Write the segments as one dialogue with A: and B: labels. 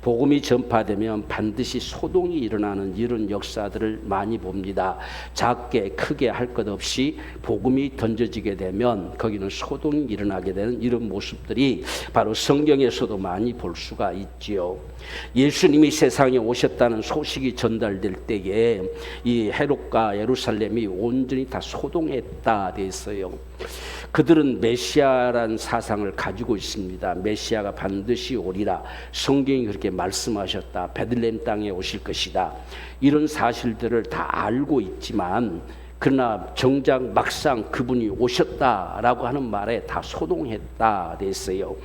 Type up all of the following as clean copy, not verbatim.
A: 복음이 전파되면 반드시 소동이 일어나는 이런 역사들을 많이 봅니다. 작게 크게 할 것 없이 복음이 던져지게 되면 거기는 소동이 일어나게 되는 이런 모습들이 바로 성경에서도 많이 볼 수가 있지요. 예수님이 세상에 오셨다는 소식이 전달될 때에 이 헤롯과 예루살렘이 온전히 다 소동했다 돼 있어요. 그들은 메시아라는 사상을 가지고 있습니다. 메시아가 반드시 오리라. 성경이 그렇게 말씀하셨다. 베들레헴 땅에 오실 것이다. 이런 사실들을 다 알고 있지만 그러나 정작 막상 그분이 오셨다라고 하는 말에 다 소동했다 됐어요.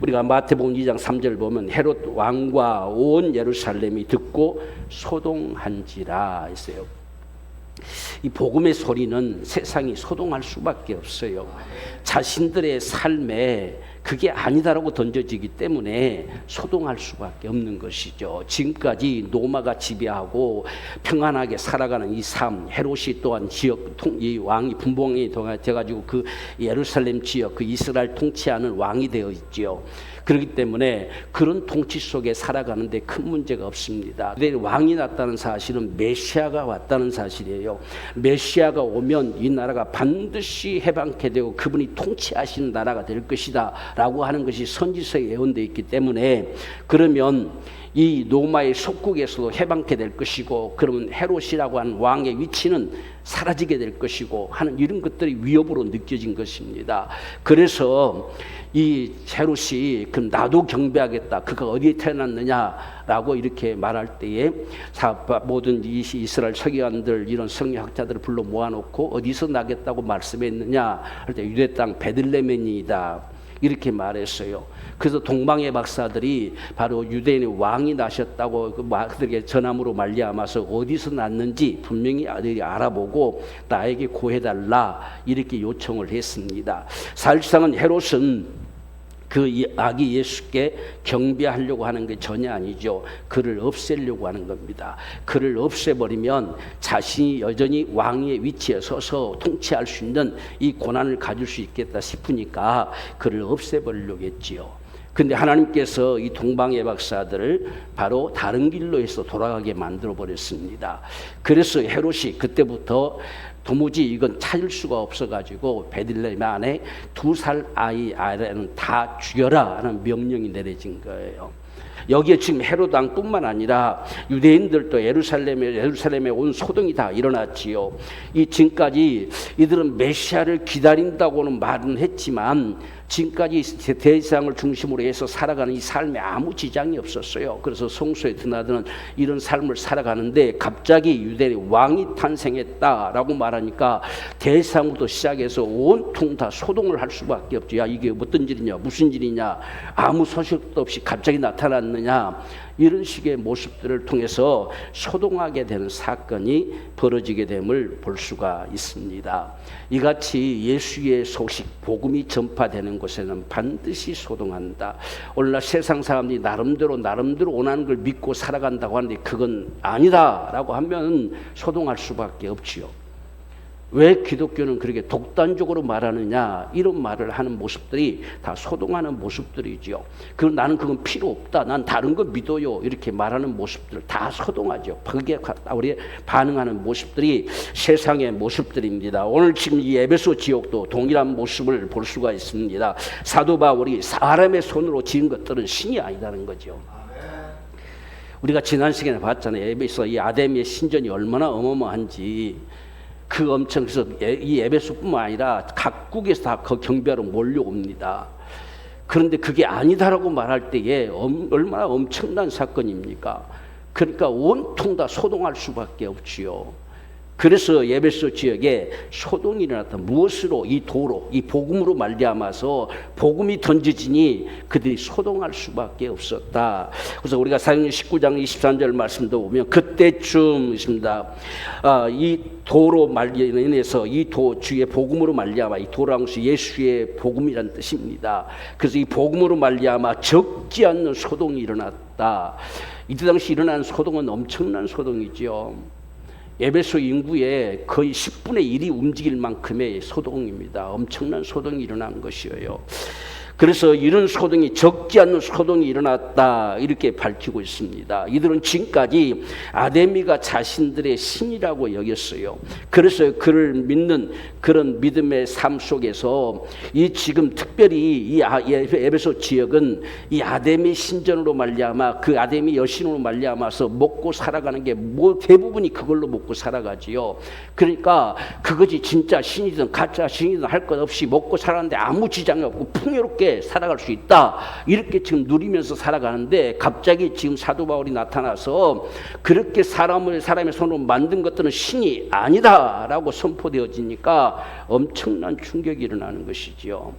A: 우리가 마태복음 2장 3절 보면 헤롯 왕과 온 예루살렘이 듣고 소동한지라 했어요. 이 복음의 소리는 세상이 소동할 수밖에 없어요. 자신들의 삶에 그게 아니다라고 던져지기 때문에 소동할 수밖에 없는 것이죠. 지금까지 노마가 지배하고 평안하게 살아가는 이 삶, 헤롯이 또한 이 왕이 분봉이 돼가지고 그 예루살렘 지역, 그 이스라엘 통치하는 왕이 되어 있지요. 그렇기 때문에 그런 통치 속에 살아가는데 큰 문제가 없습니다. 근데 왕이 났다는 사실은 메시아가 왔다는 사실이에요. 메시아가 오면 이 나라가 반드시 해방케 되고 그분이 통치하시는 나라가 될 것이다 라고 하는 것이 선지서에 예언되어 있기 때문에 그러면 이 로마의 속국에서도 해방케 될 것이고 그러면 헤롯이라고 하는 왕의 위치는 사라지게 될 것이고 하는 이런 것들이 위협으로 느껴진 것입니다. 그래서 이 헤롯이 그럼 나도 경배하겠다. 그가 어디에 태어났느냐라고 이렇게 말할 때에 모든 이스라엘 서기관들 이런 성경학자들을 불러 모아놓고 어디서 나겠다고 말씀했느냐 할 때 유대 땅 베들레헴이다. 이렇게 말했어요. 그래서 동방의 박사들이 바로 유대인의 왕이 나셨다고 그들에게 전함으로 말미암아서 어디서 났는지 분명히 아들이 알아보고 나에게 고해달라 이렇게 요청을 했습니다. 사실상은 헤롯은 그 아기 예수께 경배하려고 하는 게 전혀 아니죠. 그를 없애려고 하는 겁니다. 그를 없애버리면 자신이 여전히 왕의 위치에 서서 통치할 수 있는 이 고난을 가질 수 있겠다 싶으니까 그를 없애버리려고 했지요. 근데 하나님께서 이 동방의 박사들을 바로 다른 길로 해서 돌아가게 만들어 버렸습니다. 그래서 헤롯이 그때부터 도무지 이건 찾을 수가 없어가지고 베들레헴 안에 2살 아이는 다 죽여라 하는 명령이 내려진 거예요. 여기에 지금 헤롯 왕뿐만 아니라 유대인들도 예루살렘에 온 소동이 다 일어났지요. 이 지금까지 이들은 메시아를 기다린다고는 말은 했지만 지금까지 대지상을 중심으로 해서 살아가는 이 삶에 아무 지장이 없었어요. 그래서 성소에 드나드는 이런 삶을 살아가는데 갑자기 유대의 왕이 탄생했다라고 말하니까 대지상부터 시작해서 온통 다 소동을 할 수밖에 없죠. 야, 이게 어떤 일이냐, 무슨 일이냐, 아무 소식도 없이 갑자기 나타났느냐, 이런 식의 모습들을 통해서 소동하게 되는 사건이 벌어지게 됨을 볼 수가 있습니다. 이같이 예수의 소식, 복음이 전파되는 곳에는 반드시 소동한다. 오늘날 세상 사람들이 나름대로 원하는 걸 믿고 살아간다고 하는데 그건 아니다라고 하면 소동할 수밖에 없지요. 왜 기독교는 그렇게 독단적으로 말하느냐 이런 말을 하는 모습들이 다 소동하는 모습들이지요. 그럼 나는 그건 필요 없다. 난 다른 거 믿어요. 이렇게 말하는 모습들 다 소동하죠. 그게 우리 반응하는 모습들이 세상의 모습들입니다. 오늘 지금 이 에베소 지역도 동일한 모습을 볼 수가 있습니다. 사도 바울이 사람의 손으로 지은 것들은 신이 아니다는 거죠. 우리가 지난 시간에 봤잖아요. 에베소 이 아데미의 신전이 얼마나 어마어마한지. 그 엄청 그래서 이 에베소뿐만 아니라 각국에서 다 그 경배하러 몰려옵니다. 그런데 그게 아니다라고 말할 때에 얼마나 엄청난 사건입니까? 그러니까 온통 다 소동할 수밖에 없지요. 그래서 에베소 지역에 소동이 일어났다. 무엇으로? 이 도로, 이 복음으로 말미암아서 복음이 던져지니 그들이 소동할 수밖에 없었다. 그래서 우리가 사도행전 19장 23절 말씀도 보면 그때쯤 있습니다. 이 도로 말미암아서 이 도 주의 복음으로 말미암아 이 도라는 것이 예수의 복음이라는 뜻입니다. 그래서 이 복음으로 말미암아 적지 않는 소동이 일어났다. 이때 당시 일어난 소동은 엄청난 소동이죠. 에베소 인구의 거의 10분의 1이 움직일 만큼의 소동입니다. 엄청난 소동이 일어난 것이에요. 그래서 이런 소동이 적지 않는 소동이 일어났다 이렇게 밝히고 있습니다. 이들은 지금까지 아데미가 자신들의 신이라고 여겼어요. 그래서 그를 믿는 그런 믿음의 삶 속에서 이 지금 특별히 이 에베소 지역은 이 아데미 신전으로 말미암아 그 아데미 여신으로 말미암아서 먹고 살아가는 게 뭐 대부분이 그걸로 먹고 살아가지요. 그러니까 그것이 진짜 신이든 가짜 신이든 할 것 없이 먹고 살아가는데 아무 지장이 없고 풍요롭게 살아갈 수 있다 이렇게 지금 누리면서 살아가는데 갑자기 지금 사도 바울이 나타나서 그렇게 사람의 손으로 만든 것들은 신이 아니다라고 선포되어지니까 엄청난 충격이 일어나는 것이지요.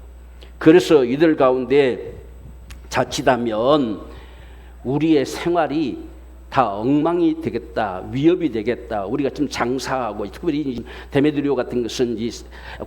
A: 그래서 이들 가운데 자칫하면 우리의 생활이 다 엉망이 되겠다, 위협이 되겠다. 우리가 좀 장사하고 특별히 데메드리오 같은 것은 이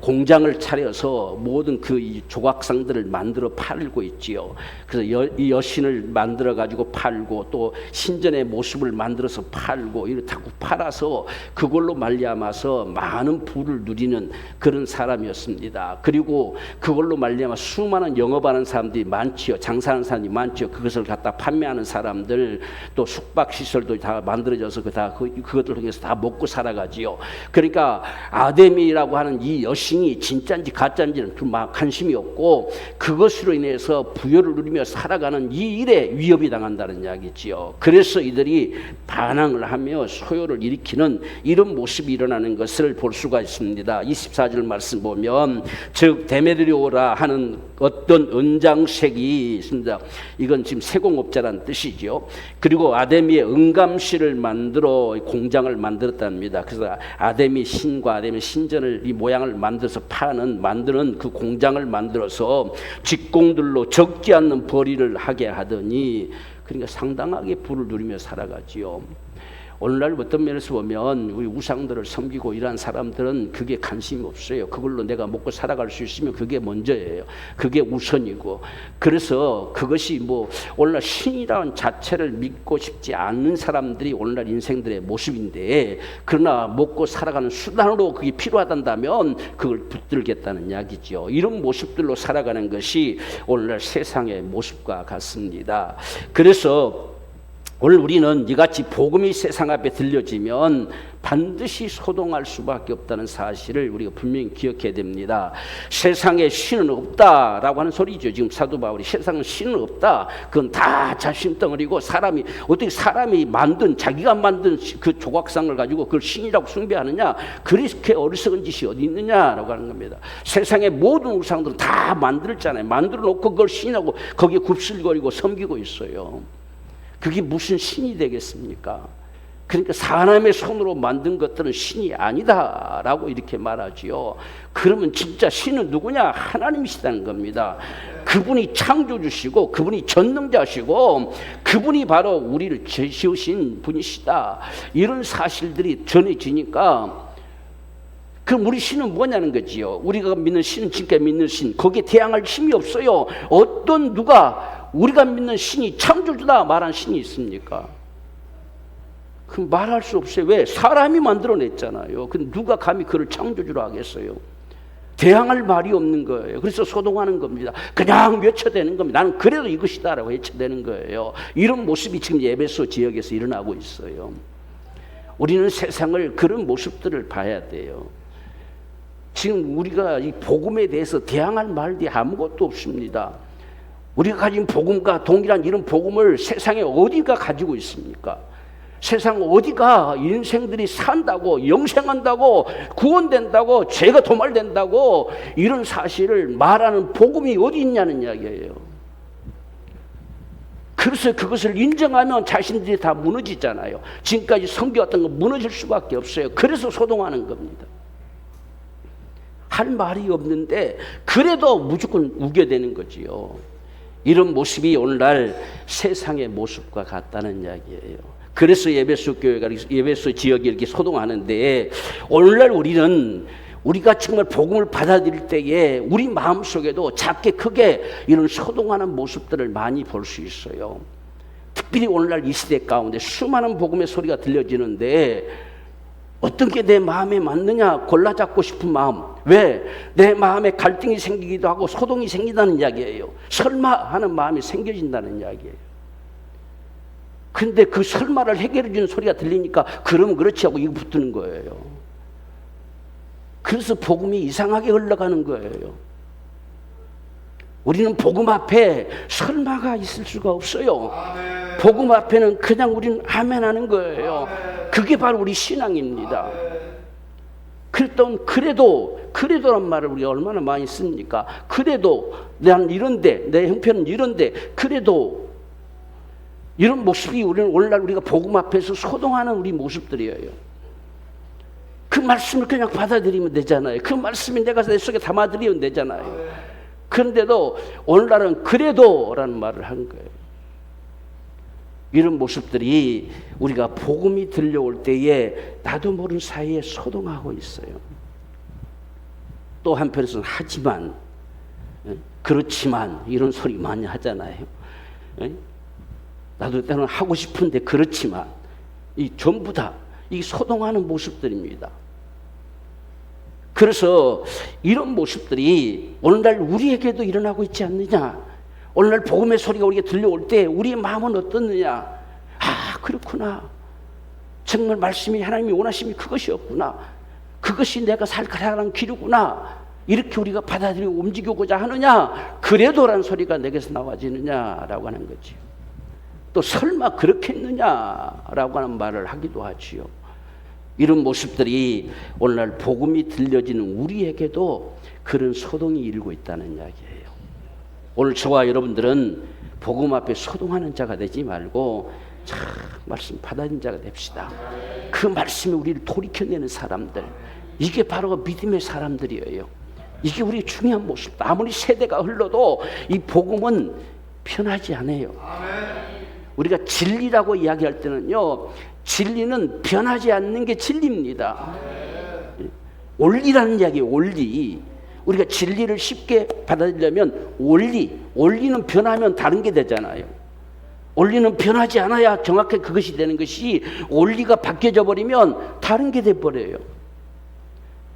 A: 공장을 차려서 모든 그 조각상들을 만들어 팔고 있지요. 그래서 이 여신을 만들어 가지고 팔고 또 신전의 모습을 만들어서 팔고 이렇다고 팔아서 그걸로 말미암아서 많은 부를 누리는 그런 사람이었습니다. 그리고 그걸로 말미암아 수많은 영업하는 사람들이 많지요. 장사하는 사람이 많지요. 그것을 갖다 판매하는 사람들 또 숙박 시설도 다 만들어져서 그것들 통해서 다 먹고 살아가지요. 그러니까 아데미라고 하는 이 여신이 진짜인지 가짜인지는 관심이 없고 그것으로 인해서 부여를 누리며 살아가는 이 일에 위협이 당한다는 이야기지요. 그래서 이들이 반항을 하며 소요를 일으키는 이런 모습이 일어나는 것을 볼 수가 있습니다. 24절 말씀 보면 즉 데메드리오라 하는 어떤 은장색이 있습니다. 이건 지금 세공업자라는 뜻이죠. 그리고 아데미의 은감실을 만들어 공장을 만들었답니다. 그래서 아데미 신과 아데미 신전을 이 모양을 만들어서 만드는 그 공장을 만들어서 직공들로 적지 않는 벌이를 하게 하더니 그러니까 상당하게 부를 누리며 살아가지요. 오늘날 어떤 면에서 보면 우리 우상들을 섬기고 이러한 사람들은 그게 관심이 없어요. 그걸로 내가 먹고 살아갈 수 있으면 그게 먼저예요. 그게 우선이고. 그래서 그것이 오늘날 신이라는 자체를 믿고 싶지 않는 사람들이 오늘날 인생들의 모습인데 그러나 먹고 살아가는 수단으로 그게 필요하단다면 그걸 붙들겠다는 이야기죠. 이런 모습들로 살아가는 것이 오늘날 세상의 모습과 같습니다. 그래서 오늘 우리는 이같이 복음이 세상 앞에 들려지면 반드시 소동할 수밖에 없다는 사실을 우리가 분명히 기억해야 됩니다. 세상에 신은 없다라고 하는 소리죠. 지금 사도 바울이 세상은 신은 없다. 그건 다 자신덩어리고 어떻게 사람이 자기가 만든 그 조각상을 가지고 그걸 신이라고 숭배하느냐. 그렇게 어리석은 짓이 어디 있느냐라고 하는 겁니다. 세상의 모든 우상들은 다 만들었잖아요. 만들어 놓고 그걸 신이라고 거기에 굽실거리고 섬기고 있어요. 그게 무슨 신이 되겠습니까? 그러니까 사람의 손으로 만든 것들은 신이 아니다라고 이렇게 말하지요. 그러면 진짜 신은 누구냐? 하나님이시다는 겁니다. 그분이 창조주시고 그분이 전능자시고 그분이 바로 우리를 지으신 분이시다. 이런 사실들이 전해지니까 그럼 우리 신은 뭐냐는 거지요. 우리가 믿는 신은 지금까지 믿는 신, 거기에 대항할 힘이 없어요. 누가 우리가 믿는 신이 창조주다 말한 신이 있습니까? 그럼 말할 수 없어요. 왜? 사람이 만들어냈잖아요. 근데 누가 감히 그를 창조주로 하겠어요? 대항할 말이 없는 거예요. 그래서 소동하는 겁니다. 그냥 외쳐대는 겁니다. 나는 그래도 이것이다라고 외쳐대는 거예요. 이런 모습이 지금 에베소 지역에서 일어나고 있어요. 우리는 세상을 그런 모습들을 봐야 돼요. 지금 우리가 이 복음에 대해서 대항할 말이 아무것도 없습니다. 우리가 가진 복음과 동일한 이런 복음을 세상에 어디가 가지고 있습니까? 세상 어디가 인생들이 산다고 영생한다고 구원된다고 죄가 도말된다고 이런 사실을 말하는 복음이 어디 있냐는 이야기예요. 그래서 그것을 인정하면 자신들이 다 무너지잖아요. 지금까지 섬겨왔던 건 무너질 수밖에 없어요. 그래서 소동하는 겁니다. 할 말이 없는데 그래도 무조건 우겨대는 거지요. 이런 모습이 오늘날 세상의 모습과 같다는 이야기예요. 그래서 에베소 교회가 에베소 지역이 이렇게 소동하는데 오늘날 우리가 정말 복음을 받아들일 때에 우리 마음속에도 작게 크게 이런 소동하는 모습들을 많이 볼 수 있어요. 특별히 오늘날 이 시대 가운데 수많은 복음의 소리가 들려지는데 어떤 게 내 마음에 맞느냐 골라 잡고 싶은 마음. 왜? 내 마음에 갈등이 생기기도 하고 소동이 생긴다는 이야기예요. 설마 하는 마음이 생겨진다는 이야기예요. 근데 그 설마를 해결해 주는 소리가 들리니까 그러면 그렇지 하고 이거 붙드는 거예요. 그래서 복음이 이상하게 흘러가는 거예요. 우리는 복음 앞에 설마가 있을 수가 없어요. 아멘. 복음 앞에는 그냥 우리는 아멘 하는 거예요. 아멘. 그게 바로 우리 신앙입니다. 그랬던 그래도란 말을 우리가 얼마나 많이 씁니까? 그래도 난 이런데, 내 형편은 이런데, 그래도 이런 모습이 우리는 오늘날 우리가 복음 앞에서 소동하는 우리 모습들이에요. 그 말씀을 그냥 받아들이면 되잖아요. 그 말씀이 내가 내 속에 담아들이면 되잖아요. 그런데도 오늘날은 그래도라는 말을 하는 거예요. 이런 모습들이 우리가 복음이 들려올 때에 나도 모르는 사이에 소동하고 있어요. 또 한편에서는 하지만, 그렇지만 이런 소리 많이 하잖아요. 나도 때로는 하고 싶은데 그렇지만 이 전부 다 이 소동하는 모습들입니다. 그래서 이런 모습들이 오늘날 우리에게도 일어나고 있지 않느냐. 오늘날 복음의 소리가 우리에게 들려올 때 우리의 마음은 어떻느냐. 아, 그렇구나. 정말 말씀이 하나님이 원하심이 그것이었구나. 그것이 내가 살아가는 길이구나. 이렇게 우리가 받아들이고 움직이고자 하느냐. 그래도라는 소리가 내게서 나와지느냐라고 하는 거지. 또 설마 그렇게 했느냐라고 하는 말을 하기도 하지요. 이런 모습들이 오늘날 복음이 들려지는 우리에게도 그런 소동이 일고 있다는 이야기예요. 오늘 저와 여러분들은 복음 앞에 소동하는 자가 되지 말고 참 말씀 받아들이는 자가 됩시다. 그 말씀이 우리를 돌이켜내는 사람들, 이게 바로 믿음의 사람들이에요. 이게 우리의 중요한 모습. 아무리 세대가 흘러도 이 복음은 변하지 않아요. 우리가 진리라고 이야기할 때는요, 진리는 변하지 않는 게 진리입니다. 원리라는 이야기예요. 원리. 우리가 진리를 쉽게 받아들이려면 원리는 변하면 다른 게 되잖아요. 원리는 변하지 않아야 정확하게 그것이 되는 것이, 원리가 바뀌어져 버리면 다른 게 돼버려요.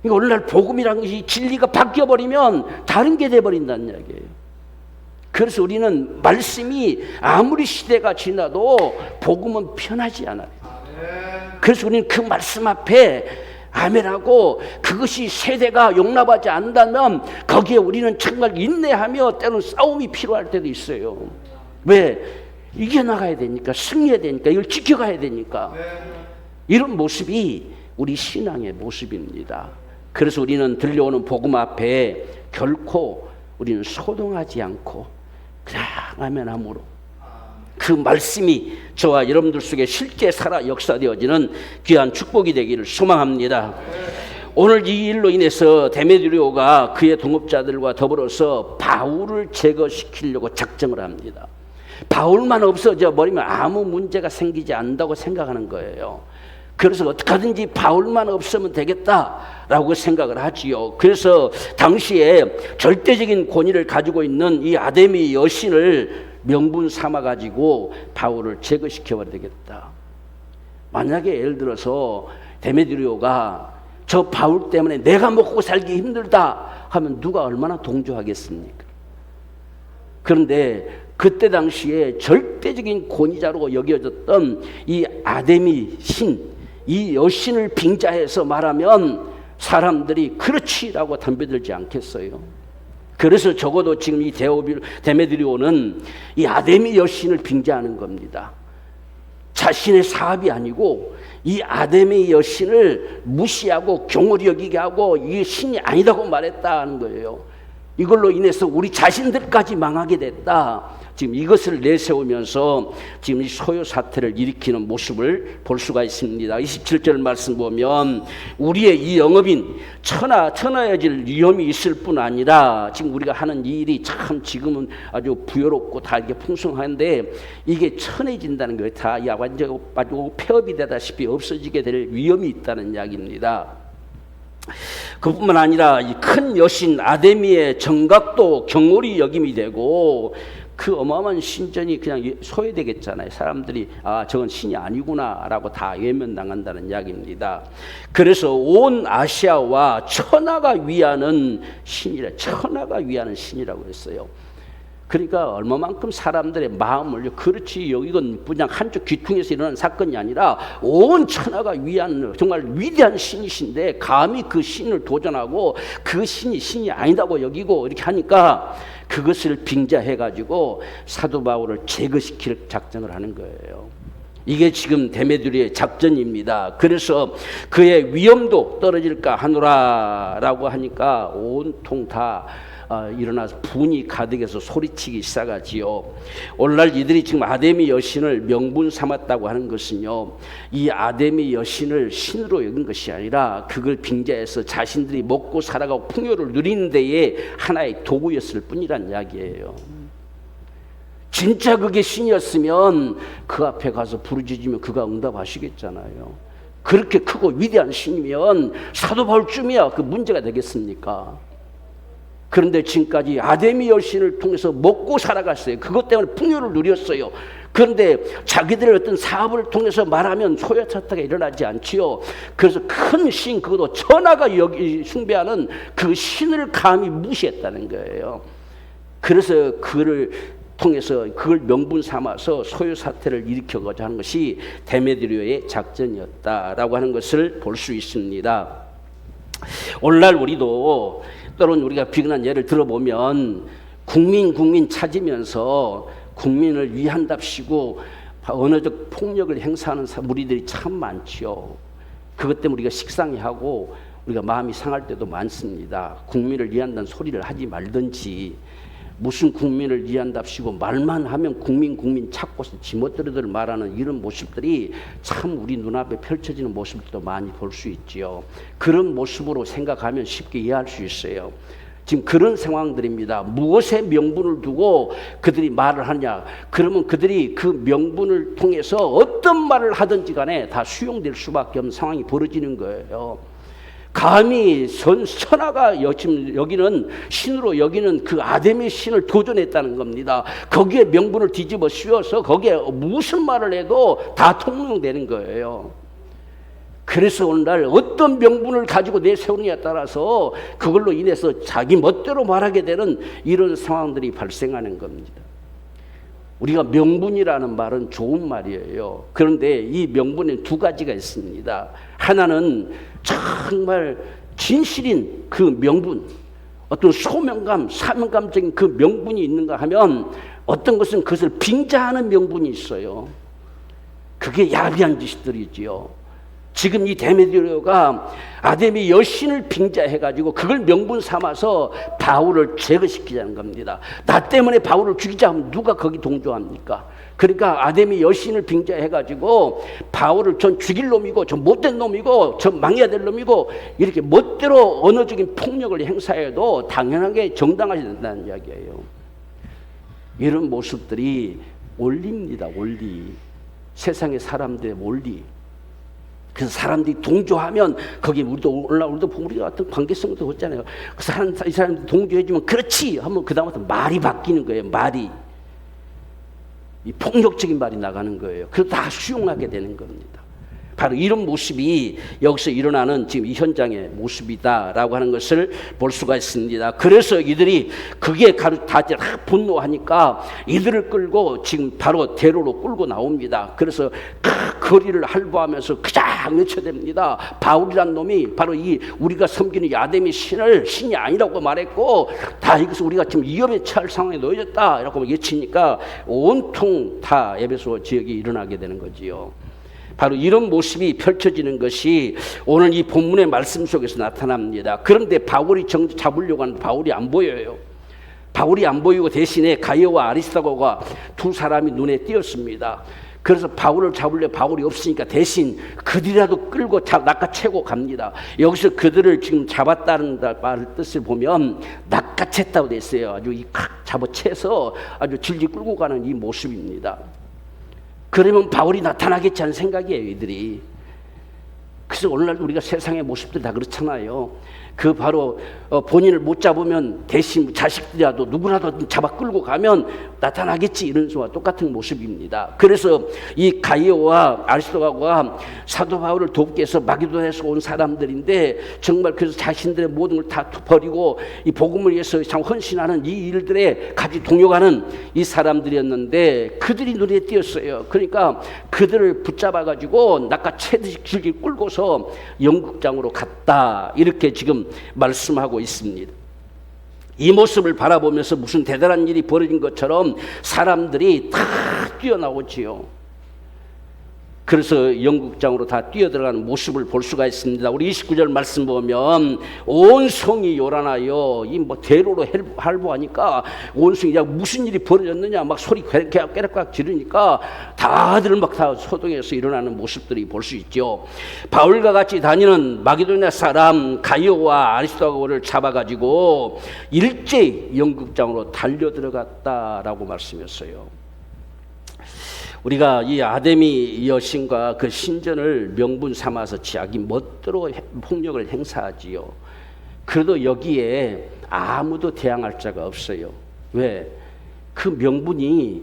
A: 그러니까 오늘날 복음이라는 것이 진리가 바뀌어버리면 다른 게 돼버린다는 이야기예요. 그래서 우리는 말씀이 아무리 시대가 지나도 복음은 변하지 않아요. 그래서 우리는 그 말씀 앞에 아멘하고, 그것이 세대가 용납하지 않는다면 거기에 우리는 정말 인내하며 때로는 싸움이 필요할 때도 있어요. 왜? 이겨나가야 되니까, 승리해야 되니까, 이걸 지켜가야 되니까. 이런 모습이 우리 신앙의 모습입니다. 그래서 우리는 들려오는 복음 앞에 결코 우리는 소동하지 않고 그냥 아멘함으로 그 말씀이 저와 여러분들 속에 실제 살아 역사되어지는 귀한 축복이 되기를 소망합니다. 오늘 이 일로 인해서 데메드리오가 그의 동업자들과 더불어서 바울을 제거시키려고 작정을 합니다. 바울만 없어져 버리면 아무 문제가 생기지 않는다고 생각하는 거예요. 그래서 어떻게 하든지 바울만 없으면 되겠다라고 생각을 하지요. 그래서 당시에 절대적인 권위를 가지고 있는 이 아데미 여신을 명분 삼아 가지고 바울을 제거시켜버려야 되겠다. 만약에 예를 들어서 데메드리오가 저 바울 때문에 내가 먹고 살기 힘들다 하면 누가 얼마나 동조하겠습니까? 그런데 그때 당시에 절대적인 권위자로 여겨졌던 이 아데미 신, 이 여신을 빙자해서 말하면 사람들이 그렇지라고 덤벼들지 않겠어요. 그래서 적어도 지금 이 데메드리오는 이 아데미 여신을 빙자하는 겁니다. 자신의 사업이 아니고 이 아데미 여신을 무시하고 경홀히 여기게 하고 이게 신이 아니라고 말했다는 거예요. 이걸로 인해서 우리 자신들까지 망하게 됐다. 지금 이것을 내세우면서 지금 이 소요 사태를 일으키는 모습을 볼 수가 있습니다. 27절 말씀 보면 우리의 이 영업인 천하여질 위험이 있을 뿐 아니라 지금 우리가 하는 이 일이 참 지금은 아주 부여롭고 다 이게 풍성한데 이게 천해진다는 거예요. 다 완전 아주 폐업이 되다시피 없어지게 될 위험이 있다는 이야기입니다. 그뿐만 아니라 이 큰 여신 아데미의 정각도 경홀히 여김이 되고 그 어마어마한 신전이 그냥 소외되겠잖아요. 사람들이 저건 신이 아니구나라고 다 외면당한다는 이야기입니다. 그래서 온 아시아와 천하가 위하는 신이라고 했어요. 그러니까 얼마만큼 사람들의 마음을, 그렇지 이건 그냥 한쪽 귀퉁이에서 일어난 사건이 아니라 온 천하가 위한 정말 위대한 신이신데 감히 그 신을 도전하고 그 신이 아니다고 여기고 이렇게 하니까 그것을 빙자해가지고 사도 바울을 제거시킬 작정을 하는 거예요. 이게 지금 데메드리의 작전입니다. 그래서 그의 위엄도 떨어질까 하노라라고 하니까 온통 다 일어나서 분이 가득해서 소리치기 시작하지요. 오늘날 이들이 지금 아데미 여신을 명분 삼았다고 하는 것은요, 이 아데미 여신을 신으로 여긴 것이 아니라 그걸 빙자해서 자신들이 먹고 살아가고 풍요를 누리는 데에 하나의 도구였을 뿐이란 이야기예요. 진짜 그게 신이었으면 그 앞에 가서 부르짖으면 그가 응답하시겠잖아요. 그렇게 크고 위대한 신이면 사도 바울쯤이야 그 문제가 되겠습니까? 그런데 지금까지 아데미 여신을 통해서 먹고 살아갔어요. 그것 때문에 풍요를 누렸어요. 그런데 자기들의 어떤 사업을 통해서 말하면 소요차타가 일어나지 않지요. 그래서 큰 신, 그것도 천하가 여기 숭배하는 그 신을 감히 무시했다는 거예요. 그래서 그를 통해서 그걸 명분 삼아서 소요 사태를 일으켜가자 하는 것이 데메드리오의 작전이었다라고 하는 것을 볼 수 있습니다. 오늘날 우리도 때론 우리가 비근한 예를 들어보면 국민 찾으면서 국민을 위한답시고 언어적 폭력을 행사하는 무리들이 참 많지요. 그것 때문에 우리가 식상해하고 우리가 마음이 상할 때도 많습니다. 국민을 위한다는 소리를 하지 말든지, 무슨 국민을 위한답시고 말만 하면 국민 찾고서 지멋대로들 말하는 이런 모습들이 참 우리 눈앞에 펼쳐지는 모습들도 많이 볼 수 있지요. 그런 모습으로 생각하면 쉽게 이해할 수 있어요. 지금 그런 상황들입니다. 무엇에 명분을 두고 그들이 말을 하냐? 그러면 그들이 그 명분을 통해서 어떤 말을 하든지 간에 다 수용될 수밖에 없는 상황이 벌어지는 거예요. 감히 천하가 지금 여기는 신으로 여기는 그 아데미 신을 도전했다는 겁니다. 거기에 명분을 뒤집어 씌워서 거기에 무슨 말을 해도 다 통용되는 거예요. 그래서 오늘날 어떤 명분을 가지고 내세우느냐에 따라서 그걸로 인해서 자기 멋대로 말하게 되는 이런 상황들이 발생하는 겁니다. 우리가 명분이라는 말은 좋은 말이에요. 그런데 이 명분에 두 가지가 있습니다. 하나는 정말 진실인 그 명분, 어떤 소명감, 사명감적인 그 명분이 있는가 하면 어떤 것은 그것을 빙자하는 명분이 있어요. 그게 야비한 짓들이지요. 지금 이 데메드리오가 아데미 여신을 빙자해가지고 그걸 명분 삼아서 바울을 제거시키자는 겁니다. 나 때문에 바울을 죽이자 하면 누가 거기 동조합니까? 그러니까 아데미 여신을 빙자해가지고 바울을 전 죽일 놈이고 전 못된 놈이고 전 망해야 될 놈이고 이렇게 멋대로 언어적인 폭력을 행사해도 당연하게 정당하지 된다는 이야기예요. 이런 모습들이 원리입니다. 원리. 세상의 사람들의 원리. 그래서 사람들이 동조하면 거기 우리도 보면 우리가 어떤 관계성도 있잖아요. 이 사람들이 동조해주면 그렇지 하면 그 다음부터 말이 바뀌는 거예요. 말이 이 폭력적인 말이 나가는 거예요. 그래서 다 수용하게 되는 겁니다. 바로 이런 모습이 여기서 일어나는 지금 이 현장의 모습이다라고 하는 것을 볼 수가 있습니다. 그래서 이들이 그게 다 분노하니까 이들을 끌고 지금 바로 대로로 끌고 나옵니다. 그래서 그 거리를 할부하면서 그냥 외쳐댑니다. 바울이란 놈이 바로 이 우리가 섬기는 아데미 신이 아니라고 말했고 다 이것을 우리가 지금 위협에 처할 상황에 놓여졌다 이라고 외치니까 온통 다 에베소 지역에 일어나게 되는 거지요. 바로 이런 모습이 펼쳐지는 것이 오늘 이 본문의 말씀 속에서 나타납니다. 그런데 바울이 잡으려고 하는데 바울이 안 보여요. 바울이 안 보이고 대신에 가이오와 아리스다고가 두 사람이 눈에 띄었습니다. 그래서 바울을 잡으려 바울이 없으니까 대신 그들이라도 끌고 낚아채고 갑니다. 여기서 그들을 지금 잡았다는 말 뜻을 보면 낚아챘다고 돼 있어요. 아주 잡아채서 아주 질질 끌고 가는 이 모습입니다. 그러면 바울이 나타나겠지 하는 생각이에요. 이들이 그래서 오늘날 우리가 세상의 모습들이 다 그렇잖아요. 그 바로 본인을 못 잡으면 대신 자식들이라도 누구라도 잡아 끌고 가면 나타나겠지, 이런 수와 똑같은 모습입니다. 그래서 이 가이오와 아리스토가가 사도 바울을 돕기 위해서 마게도냐에서 온 사람들인데, 정말 그래서 자신들의 모든 걸 다 버리고 이 복음을 위해서 참 헌신하는 이 일들에 같이 동요하는 이 사람들이었는데, 그들이 눈에 띄었어요. 그러니까 그들을 붙잡아가지고 낚아채듯이 길게 끌고서 영국장으로 갔다, 이렇게 지금 말씀하고 있습니다. 이 모습을 바라보면서 무슨 대단한 일이 벌어진 것처럼 사람들이 다 뛰어나오지요. 그래서 영국장으로 다 뛰어들어가는 모습을 볼 수가 있습니다. 우리 29절 말씀 보면 온 성이 요란하여, 이 뭐 대로로 할보하니까 온 성이 무슨 일이 벌어졌느냐 막 소리 깨락깨락 지르니까 다들 막 다 소동해서 일어나는 모습들이 볼 수 있죠. 바울과 같이 다니는 마게도냐 사람 가이오와 아리스토가를 잡아가지고 일제히 영국장으로 달려 들어갔다라고 말씀했어요. 우리가 이 아데미 여신과 그 신전을 명분 삼아서 자기 멋대로 폭력을 행사하지요. 그래도 여기에 아무도 대항할 자가 없어요. 왜? 그 명분이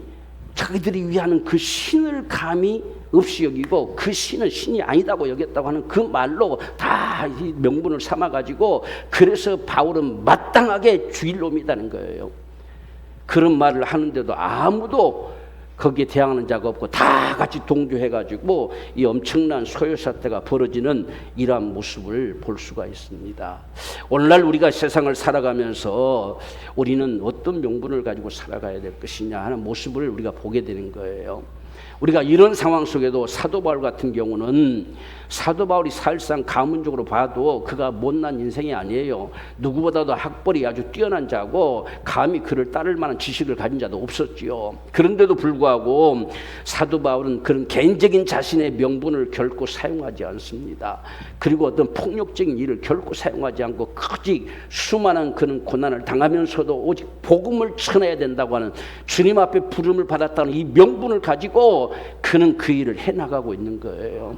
A: 자기들이 위하는 그 신을 감히 없이 여기고, 그 신은 신이 아니다고 여겼다고 하는 그 말로 다 이 명분을 삼아가지고, 그래서 바울은 마땅하게 죽일 놈이라는 거예요. 그런 말을 하는데도 아무도 거기에 대항하는 자가 없고 다 같이 동조해가지고 이 엄청난 소요사태가 벌어지는 이러한 모습을 볼 수가 있습니다. 오늘날 우리가 세상을 살아가면서 우리는 어떤 명분을 가지고 살아가야 될 것이냐 하는 모습을 우리가 보게 되는 거예요. 우리가 이런 상황 속에도 사도 바울 같은 경우는, 사도 바울이 사실상 가문적으로 봐도 그가 못난 인생이 아니에요. 누구보다도 학벌이 아주 뛰어난 자고 감히 그를 따를 만한 지식을 가진 자도 없었지요. 그런데도 불구하고 사도 바울은 그런 개인적인 자신의 명분을 결코 사용하지 않습니다. 그리고 어떤 폭력적인 일을 결코 사용하지 않고 오직 수많은 그런 고난을 당하면서도 오직 복음을 전해야 된다고 하는 주님 앞에 부름을 받았다는 이 명분을 가지고 그는 그 일을 해나가고 있는 거예요.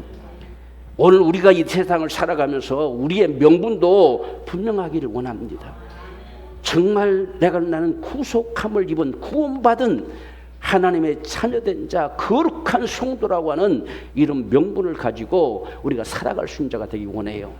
A: 오늘 우리가 이 세상을 살아가면서 우리의 명분도 분명하기를 원합니다. 정말 나는 구속함을 입은 구원받은 하나님의 자녀된 자, 거룩한 성도라고 하는 이런 명분을 가지고 우리가 살아갈 수 있는 자가 되기 원해요.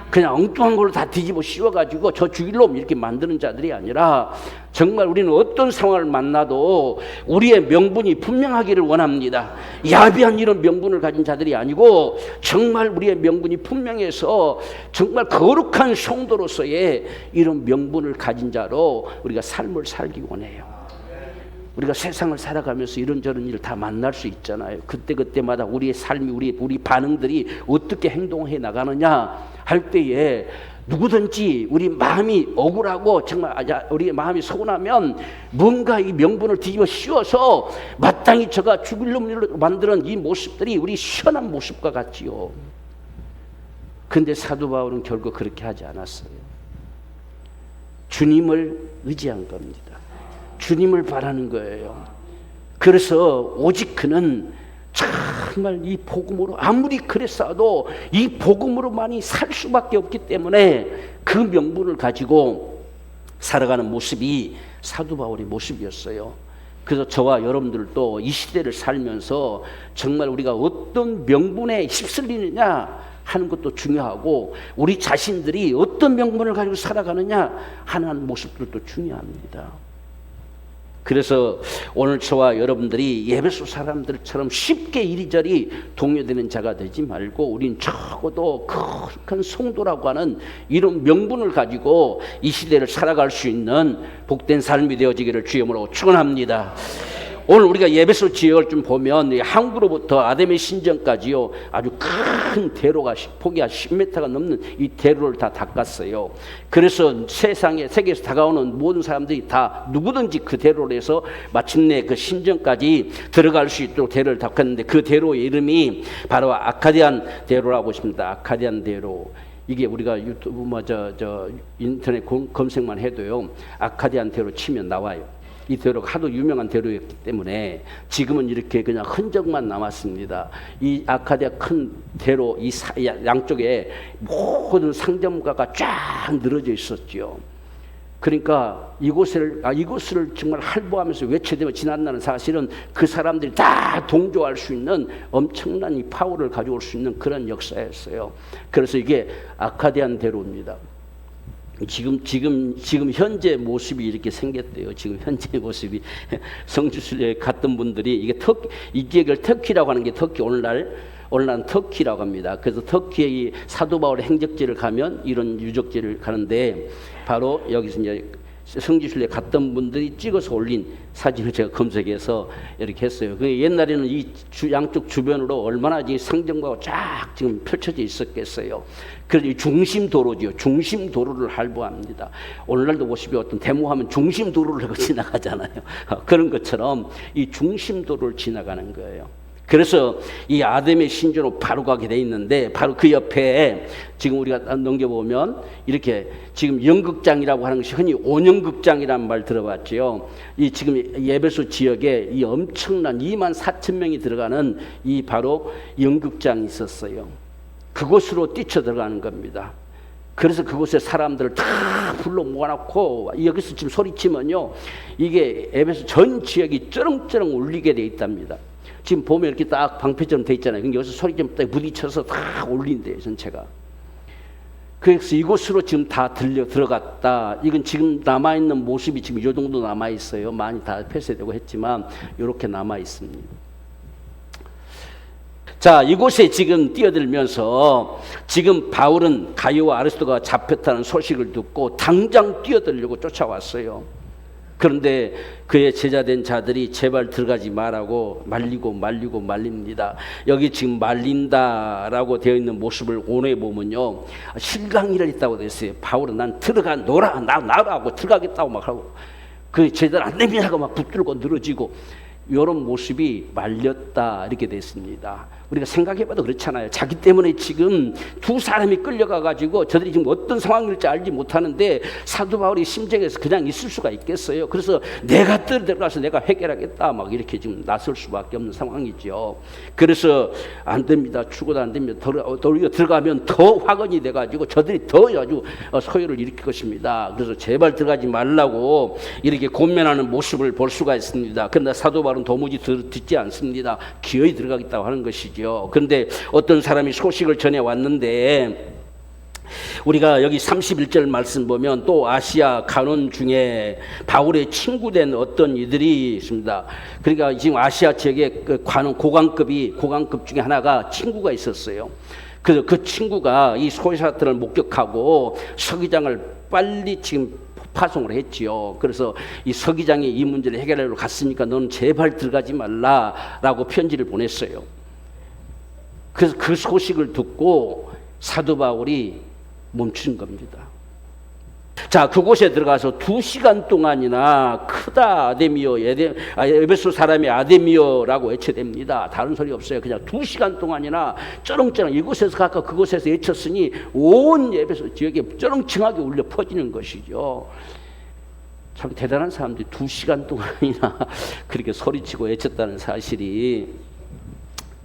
A: 그냥 엉뚱한 걸로 다 뒤집어 씌워가지고 저 죽일 놈 이렇게 만드는 자들이 아니라, 정말 우리는 어떤 상황을 만나도 우리의 명분이 분명하기를 원합니다. 야비한 이런 명분을 가진 자들이 아니고 정말 우리의 명분이 분명해서 정말 거룩한 성도로서의 이런 명분을 가진 자로 우리가 삶을 살기 원해요. 우리가 세상을 살아가면서 이런저런 일을 다 만날 수 있잖아요. 그때마다 우리의 삶이, 우리 반응들이 어떻게 행동해 나가느냐 할 때에 누구든지 우리 마음이 억울하고 정말 우리 마음이 서운하면 뭔가 이 명분을 뒤집어 씌워서 마땅히 저가 죽을 놈으로 만드는 이 모습들이 우리 시원한 모습과 같지요. 그런데 사도 바울은 결국 그렇게 하지 않았어요. 주님을 의지한 겁니다. 주님을 바라는 거예요. 그래서 오직 그는 정말 이 복음으로 아무리 그랬어도 이 복음으로만이 살 수밖에 없기 때문에 그 명분을 가지고 살아가는 모습이 사도 바울의 모습이었어요. 그래서 저와 여러분들도 이 시대를 살면서 정말 우리가 어떤 명분에 휩쓸리느냐 하는 것도 중요하고, 우리 자신들이 어떤 명분을 가지고 살아가느냐 하는 모습들도 중요합니다. 그래서 오늘 저와 여러분들이 에베소 사람들처럼 쉽게 이리저리 동요되는 자가 되지 말고, 우린 적어도 거룩한 성도라고 하는 이런 명분을 가지고 이 시대를 살아갈 수 있는 복된 삶이 되어지기를 주의 이름으로 축원합니다. 오늘 우리가 에베소 지역을 좀 보면 항구로부터 아데미 신전까지요, 아주 큰 대로가 폭이 10m가 넘는 이 대로를 다 닦았어요. 그래서 세계에서 다가오는 모든 사람들이 다 누구든지 그 대로로 해서 마침내 그 신전까지 들어갈 수 있도록 대로를 닦았는데, 그 대로의 이름이 바로 아카디안 대로라고 있습니다. 아카디안 대로. 이게 우리가 유튜브 인터넷 검색만 해도요, 아카디안 대로 치면 나와요. 이 대로가 하도 유명한 대로였기 때문에 지금은 이렇게 그냥 흔적만 남았습니다. 이 아카디아 큰 대로 이 양쪽에 모든 상점가가 쫙 늘어져 있었죠. 그러니까 이곳을 정말 할보하면서 외쳐대며 지난다는 사실은 그 사람들이 다 동조할 수 있는 엄청난 이 파워를 가져올 수 있는 그런 역사였어요. 그래서 이게 아카디안 대로입니다. 지금 현재 모습이 이렇게 생겼대요. 지금 현재 모습이 성지순례에 갔던 분들이 이 지역을 터키라고 하는 게 터키 오늘날 터키라고 합니다. 그래서 터키의 사도 바울의 행적지를 가면 이런 유적지를 가는데 바로 여기서 이제 성지순례 갔던 분들이 찍어서 올린 사진을 제가 검색해서 이렇게 했어요. 옛날에는 이 양쪽 주변으로 얼마나 상점가가 쫙 지금 펼쳐져 있었겠어요. 그래서 이 중심 도로죠. 중심 도로를 할보합니다. 오늘날도 보시면 어떤 데모하면 중심 도로를 지나가잖아요. 그런 것처럼 이 중심 도로를 지나가는 거예요. 그래서 이 아담의 신전으로 바로 가게 돼 있는데 바로 그 옆에 지금 우리가 넘겨보면 이렇게 지금 연극장이라고 하는 것이 흔히 온영극장이라는 말 들어봤죠. 이 지금 에베소 지역에 이 엄청난 24,000명이 들어가는 이 바로 연극장이 있었어요. 그곳으로 뛰쳐 들어가는 겁니다. 그래서 그곳에 사람들을 다 불러 모아놓고 여기서 지금 소리치면요 이게 에베소 전 지역이 쩌렁쩌렁 울리게 돼 있답니다. 지금 보면 이렇게 딱 방패처럼 돼 있잖아요. 여기서 소리 좀 딱 부딪혀서 다 올린대요, 전체가. 그래서 이곳으로 지금 다 들어갔다. 이건 지금 남아있는 모습이 지금 이 정도 남아있어요. 많이 다 폐쇄되고 했지만, 이렇게 남아있습니다. 자, 이곳에 지금 뛰어들면서 지금 바울은 가이오와 아리스토가 잡혔다는 소식을 듣고 당장 뛰어들려고 쫓아왔어요. 그런데 그의 제자된 자들이 제발 들어가지 말라고 말립니다. 여기 지금 말린다라고 되어 있는 모습을 오늘 보면요 실강이라 있다고 되어 있어요. 바울은 난 들어가 나라고 들어가겠다고 막 하고 그 제자들 안 됩니다 하고 막 붙들고 늘어지고 이런 모습이 말렸다 이렇게 됐습니다. 우리가 생각해봐도 그렇잖아요. 자기 때문에 지금 두 사람이 끌려가가지고 저들이 지금 어떤 상황일지 알지 못하는데 사도 바울이 심정에서 그냥 있을 수가 있겠어요. 그래서 내가 들어가서 내가 해결하겠다 막 이렇게 지금 나설 수밖에 없는 상황이죠. 그래서 안 됩니다. 죽어도 안 됩니다. 도리어 들어가면 더 화근이 돼가지고 저들이 더 아주 소요를 일으킬 것입니다. 그래서 제발 들어가지 말라고 이렇게 권면하는 모습을 볼 수가 있습니다. 그러나 사도 바울은 도무지 듣지 않습니다. 기어이 들어가겠다고 하는 것이죠. 그런데 어떤 사람이 소식을 전해 왔는데 우리가 여기 31절 말씀 보면 또 아시아 간원 중에 바울의 친구된 어떤 이들이 있습니다. 그러니까 지금 아시아 지역에 그 고관급 중에 하나가 친구가 있었어요. 그래서 그 친구가 이 소유사들을 목격하고 서기장을 빨리 지금 파송을 했지요. 그래서 이 서기장이 이 문제를 해결하러 갔으니까 너는 제발 들어가지 말라라고 편지를 보냈어요. 그래서 그 소식을 듣고 사도 바울이 멈춘 겁니다. 자, 그곳에 들어가서 2시간 동안이나 크다 아데미오, 에베소 사람이 아데미오라고 외쳐댑니다. 다른 소리 없어요. 그냥 2시간 동안이나 쩌렁쩌렁 이곳에서 가까 그곳에서 외쳤으니 온 에베소 지역에 쩌렁청하게 울려 퍼지는 것이죠. 참 대단한 사람들이 2시간 동안이나 그렇게 소리치고 외쳤다는 사실이.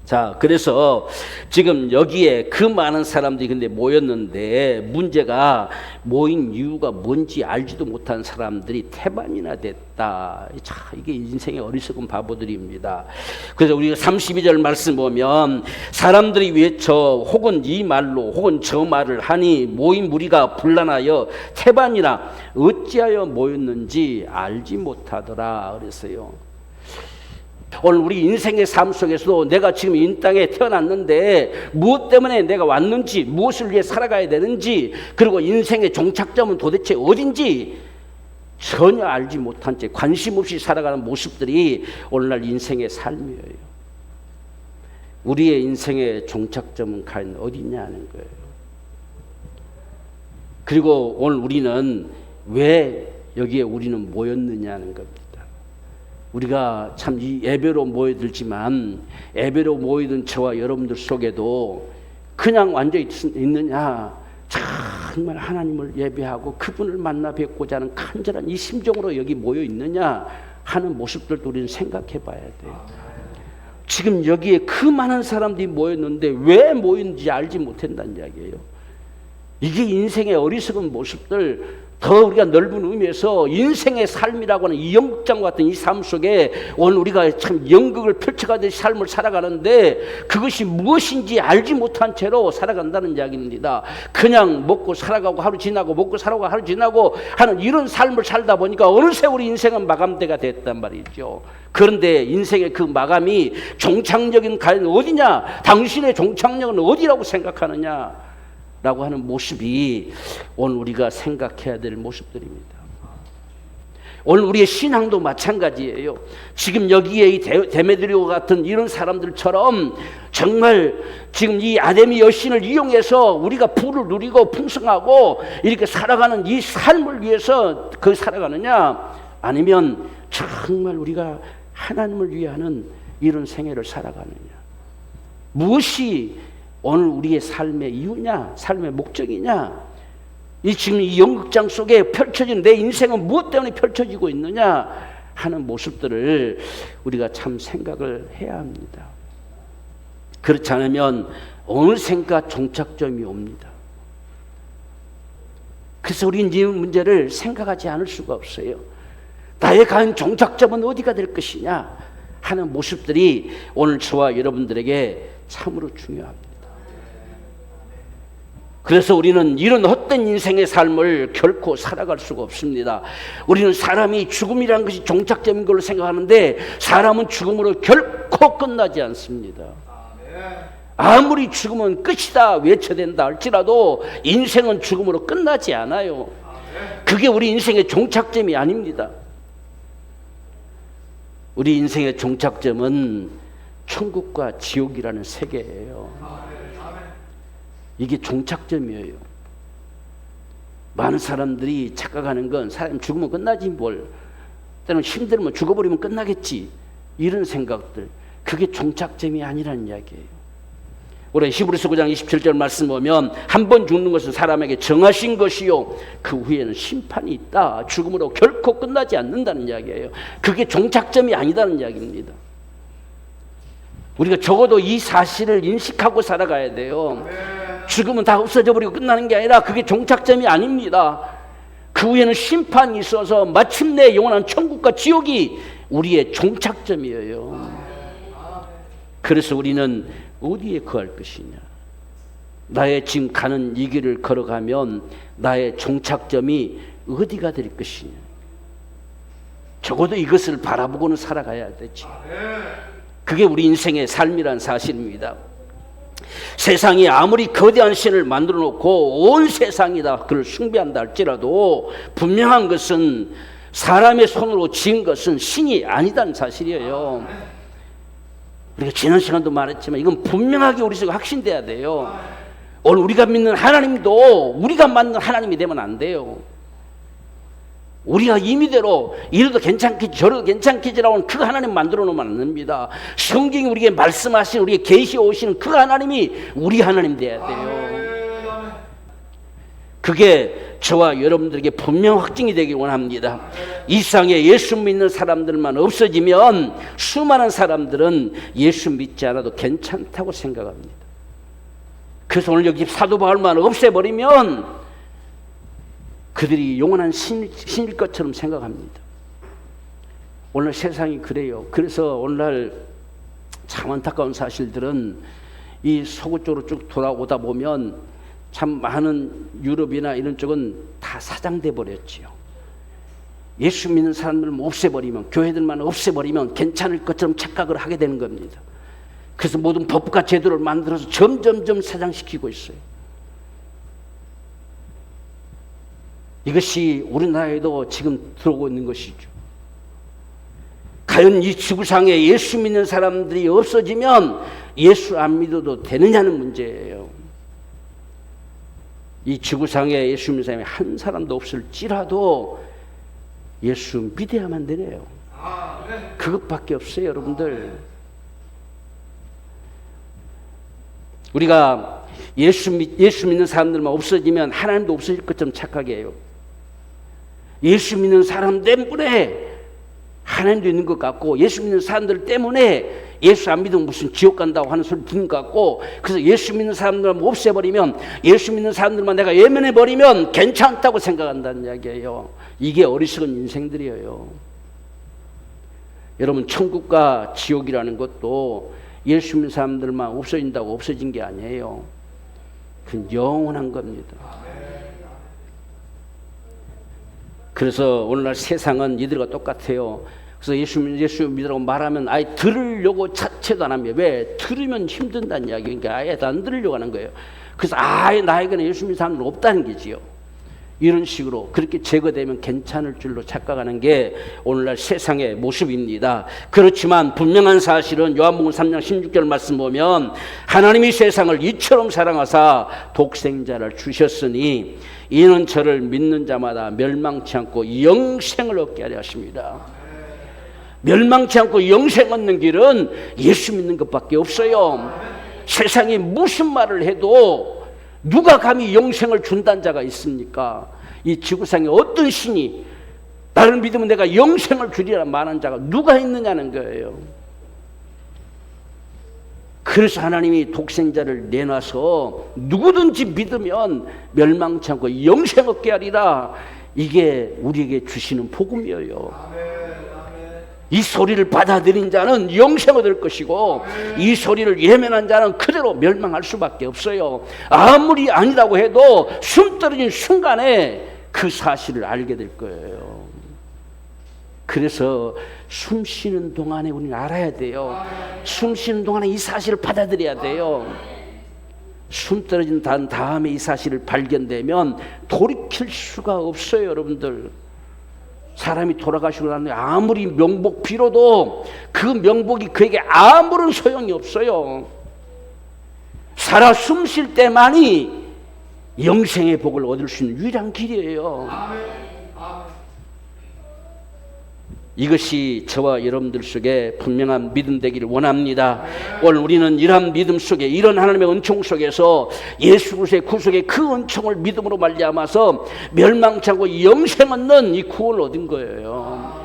A: 자, 그래서 지금 여기에 그 많은 사람들이 근데 모였는데 문제가 모인 이유가 뭔지 알지도 못한 사람들이 태반이나 됐다. 자, 이게 인생의 어리석은 바보들입니다. 그래서 우리가 32절 말씀 보면 사람들이 외쳐 혹은 이 말로 혹은 저 말을 하니 모인 무리가 분란하여 태반이나 어찌하여 모였는지 알지 못하더라 그랬어요. 오늘 우리 인생의 삶 속에서도 내가 지금 이 땅에 태어났는데 무엇 때문에 내가 왔는지, 무엇을 위해 살아가야 되는지, 그리고 인생의 종착점은 도대체 어딘지 전혀 알지 못한 채 관심 없이 살아가는 모습들이 오늘날 인생의 삶이에요. 우리의 인생의 종착점은 과연 어디냐는 거예요. 그리고 오늘 우리는 왜 여기에 우리는 모였느냐는 겁니다. 우리가 참 이 예배로 모여들지만 예배로 모이던 저와 여러분들 속에도 그냥 앉아 있느냐, 정말 하나님을 예배하고 그분을 만나 뵙고자 하는 간절한 이 심정으로 여기 모여 있느냐 하는 모습들도 우리는 생각해 봐야 돼요. 지금 여기에 그 많은 사람들이 모였는데 왜 모였는지 알지 못한다는 이야기예요. 이게 인생의 어리석은 모습들, 더 우리가 넓은 의미에서 인생의 삶이라고 하는 이 연극장 같은 이 삶 속에 오늘 우리가 참 연극을 펼쳐가듯이 삶을 살아가는데 그것이 무엇인지 알지 못한 채로 살아간다는 이야기입니다. 그냥 먹고 살아가고 하루 지나고 먹고 살아가고 하루 지나고 하는 이런 삶을 살다 보니까 어느새 우리 인생은 마감대가 됐단 말이죠. 그런데 인생의 그 마감이 종착역인 과연 어디냐? 당신의 종착역은 어디라고 생각하느냐? 라고 하는 모습이 오늘 우리가 생각해야 될 모습들입니다. 오늘 우리의 신앙도 마찬가지예요. 지금 여기에 이 데메드리오 같은 이런 사람들처럼 정말 지금 이 아데미 여신을 이용해서 우리가 부를 누리고 풍성하고 이렇게 살아가는 이 삶을 위해서 그 살아가느냐, 아니면 정말 우리가 하나님을 위하는 이런 생애를 살아가느냐, 무엇이 오늘 우리의 삶의 이유냐, 삶의 목적이냐, 이 지금 이 연극장 속에 펼쳐진 내 인생은 무엇 때문에 펼쳐지고 있느냐 하는 모습들을 우리가 참 생각을 해야 합니다. 그렇지 않으면 어느샌가 종착점이 옵니다. 그래서 우리는 이 문제를 생각하지 않을 수가 없어요. 나의 과연 종착점은 어디가 될 것이냐 하는 모습들이 오늘 저와 여러분들에게 참으로 중요합니다. 그래서 우리는 이런 헛된 인생의 삶을 결코 살아갈 수가 없습니다. 우리는 사람이 죽음이라는 것이 종착점인 걸로 생각하는데 사람은 죽음으로 결코 끝나지 않습니다. 아무리 죽음은 끝이다 외쳐댄다 할지라도 인생은 죽음으로 끝나지 않아요. 그게 우리 인생의 종착점이 아닙니다. 우리 인생의 종착점은 천국과 지옥이라는 세계예요. 이게 종착점이에요. 많은 사람들이 착각하는 건 사람이 죽으면 끝나지 뭘, 때는 힘들면 죽어버리면 끝나겠지, 이런 생각들, 그게 종착점이 아니라는 이야기예요. 올해 히브리서 9장 27절 말씀 보면 한 번 죽는 것은 사람에게 정하신 것이요 그 후에는 심판이 있다. 죽음으로 결코 끝나지 않는다는 이야기예요. 그게 종착점이 아니다는 이야기입니다. 우리가 적어도 이 사실을 인식하고 살아가야 돼요. 죽으면 다 없어져 버리고 끝나는 게 아니라 그게 종착점이 아닙니다. 그 후에는 심판이 있어서 마침내 영원한 천국과 지옥이 우리의 종착점이에요. 그래서 우리는 어디에 거할 것이냐, 나의 지금 가는 이 길을 걸어가면 나의 종착점이 어디가 될 것이냐, 적어도 이것을 바라보고는 살아가야 되지. 그게 우리 인생의 삶이란 사실입니다. 세상이 아무리 거대한 신을 만들어 놓고 온 세상이 다 그를 숭배한다 할지라도 분명한 것은 사람의 손으로 지은 것은 신이 아니다는 사실이에요. 우리가 지난 시간도 말했지만 이건 분명하게 우리 속에 확신돼야 돼요. 오늘 우리가 믿는 하나님도 우리가 만든 하나님이 되면 안 돼요. 우리가 임의대로 이래도 괜찮겠지 저래도 괜찮겠지라고 하는 그 하나님 만들어 놓으면 안 됩니다. 성경이 우리에게 말씀하신, 우리에게 계시해 오시는 그 하나님이 우리 하나님 돼야 돼요. 그게 저와 여러분들에게 분명 확증이 되길 원합니다. 이 세상에 예수 믿는 사람들만 없어지면 수많은 사람들은 예수 믿지 않아도 괜찮다고 생각합니다. 그래서 오늘 여기 사도 바울만 없애버리면 그들이 영원한 신일 것처럼 생각합니다. 오늘 세상이 그래요. 그래서 오늘날 참 안타까운 사실들은 이 서구 쪽으로 쭉 돌아오다 보면 참 많은 유럽이나 이런 쪽은 다 사장돼 버렸지요. 예수 믿는 사람들을 없애버리면, 교회들만 없애버리면 괜찮을 것처럼 착각을 하게 되는 겁니다. 그래서 모든 법과 제도를 만들어서 점점점 사장시키고 있어요. 이것이 우리나라에도 지금 들어오고 있는 것이죠. 과연 이 지구상에 예수 믿는 사람들이 없어지면 예수 안 믿어도 되느냐는 문제예요. 이 지구상에 예수 믿는 사람이 한 사람도 없을지라도 예수 믿어야만 되네요. 그것밖에 없어요, 여러분들. 우리가 예수 믿는 사람들만 없어지면 하나님도 없어질 것처럼 착각해요. 예수 믿는 사람 때문에 하나님도 있는 것 같고 예수 믿는 사람들 때문에 예수 안 믿으면 무슨 지옥 간다고 하는 소리 듣는 것 같고, 그래서 예수 믿는 사람들만 없애버리면, 예수 믿는 사람들만 내가 예면해버리면 괜찮다고 생각한다는 이야기예요. 이게 어리석은 인생들이에요. 여러분, 천국과 지옥이라는 것도 예수 믿는 사람들만 없어진다고 없어진 게 아니에요. 그건 영원한 겁니다. 그래서 오늘날 세상은 이들과 똑같아요. 그래서 예수 믿으라고 말하면 아예 들으려고 자체도 안 합니다. 왜? 들으면 힘든다는 이야기. 그러니까 아예 안 들으려고 하는 거예요. 그래서 아예 나에게는 예수 믿는 사람은 없다는 거지요. 이런 식으로 그렇게 제거되면 괜찮을 줄로 착각하는 게 오늘날 세상의 모습입니다. 그렇지만 분명한 사실은 요한복음 3장 16절 말씀 보면 하나님이 세상을 이처럼 사랑하사 독생자를 주셨으니 이는 저를 믿는 자마다 멸망치 않고 영생을 얻게 하려 하십니다. 멸망치 않고 영생 얻는 길은 예수 믿는 것밖에 없어요. 세상이 무슨 말을 해도 누가 감히 영생을 준다는 자가 있습니까? 이 지구상에 어떤 신이 나를 믿으면 내가 영생을 주리라 말하는 자가 누가 있느냐는 거예요. 그래서 하나님이 독생자를 내놔서 누구든지 믿으면 멸망치 않고 영생 얻게 하리라. 이게 우리에게 주시는 복음이에요. 이 소리를 받아들인 자는 영생 얻을 것이고 이 소리를 예면한 자는 그대로 멸망할 수밖에 없어요. 아무리 아니라고 해도 숨 떨어진 순간에 그 사실을 알게 될 거예요. 그래서 숨 쉬는 동안에 우리는 알아야 돼요. 숨 쉬는 동안에 이 사실을 받아들여야 돼요. 숨 떨어진 다음에 이 사실을 발견되면 돌이킬 수가 없어요. 여러분들, 사람이 돌아가시고 난 뒤에 아무리 명복 빌어도 그 명복이 그에게 아무런 소용이 없어요. 살아 숨 쉴 때만이 영생의 복을 얻을 수 있는 유일한 길이에요. 이것이 저와 여러분들 속에 분명한 믿음 되기를 원합니다. 오늘 우리는 이러한 믿음 속에, 이런 하나님의 은총 속에서 예수 그리스도의 구속의 그 은총을 믿음으로 말미암아서 멸망치 않고 영생 얻는 이 구원을 얻은 거예요.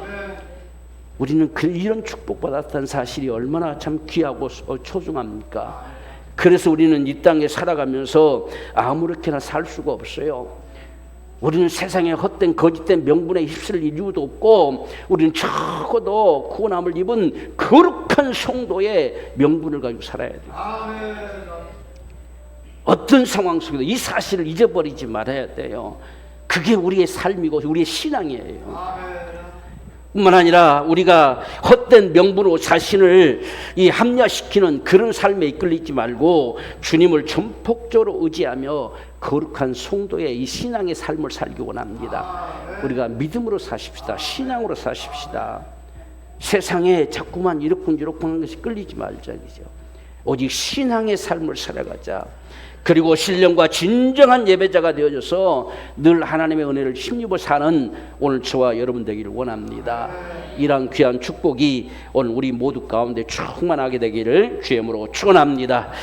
A: 우리는 이런 축복받았다는 사실이 얼마나 참 귀하고 소중합니까? 그래서 우리는 이 땅에 살아가면서 아무렇게나 살 수가 없어요. 우리는 세상에 헛된 거짓된 명분에 휩쓸릴 이유도 없고, 우리는 적어도 구원함을 입은 거룩한 성도의 명분을 가지고 살아야 돼요. 어떤 상황 속에도 이 사실을 잊어버리지 말아야 돼요. 그게 우리의 삶이고 우리의 신앙이에요. 뿐만 아니라 우리가 헛된 명분으로 자신을 합리화시키는 그런 삶에 이끌리지 말고 주님을 전폭적으로 의지하며 거룩한 성도의 이 신앙의 삶을 살기 원합니다. 우리가 믿음으로 사십시다. 신앙으로 사십시다. 세상에 자꾸만 이렇군 하는 것이 끌리지 말자기죠. 오직 신앙의 삶을 살아가자. 그리고 신령과 진정한 예배자가 되어져서 늘 하나님의 은혜를 힘입어 사는 오늘 저와 여러분 되기를 원합니다. 이러한 귀한 축복이 오늘 우리 모두 가운데 충만하게 되기를 주의 이름으로 축원합니다.